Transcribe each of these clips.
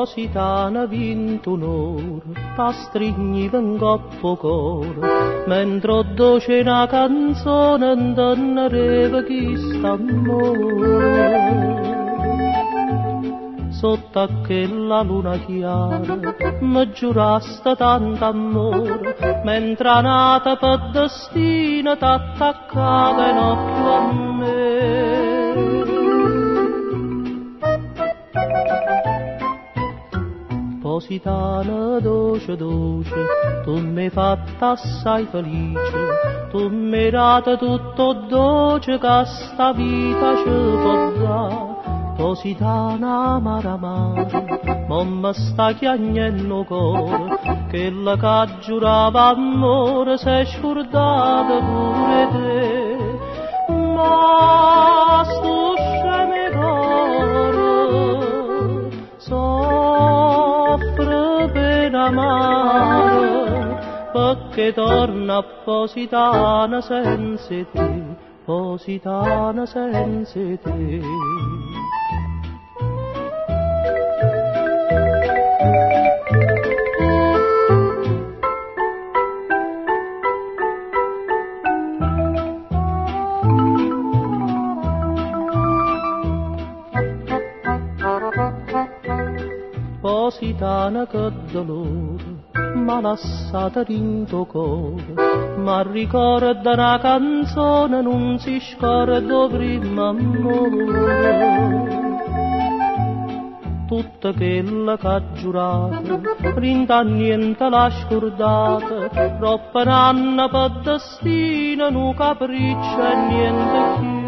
Positana vinto un'ora, t'astrigniva in coppo coro, mentre dolce una canzone intonnereva chi st'amore. Sotto a quella luna chiara mi giuraste tanto amore, mentre nata per destino t'attaccava in occhio a me. Positana dolce dolce, tu mi hai fatta assai felice, tu mi hai dato tutto dolce che sta vita ci può dare. Positana amara amara, ma mi sta chiagnendo cuore, quella che giurava amore s'è scordata pure te. Ma sto scemo cuore soffre per amare, perché torna Positana senza te, Positana senza te. Positana che dolore m'ha lasciata rinto cuore, ma ricorda una canzone non si scorda prima amore. Tutta quella che ha giurato, rinta niente l'ha scordata, troppo anni per destino, non capriccio e niente più.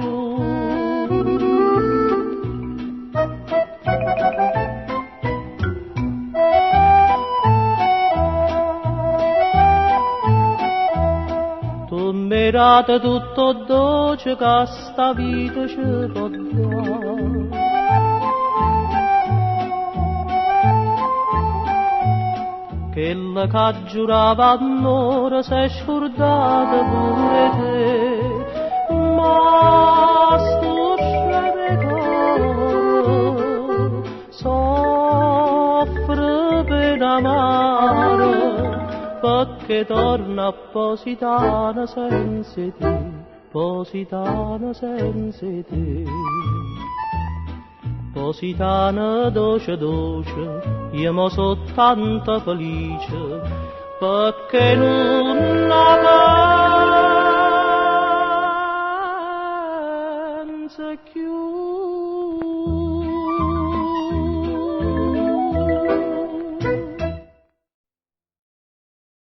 Mirate tutto dolce che sta vita ci può dare. Quella che giurava amore s'è scordata pure te, ma sto scemo cuore soffre per amare, perché torna Positana senza te, Positana senza te. Positana dolce dolce, io mo so tanto felice, perché non la penso più.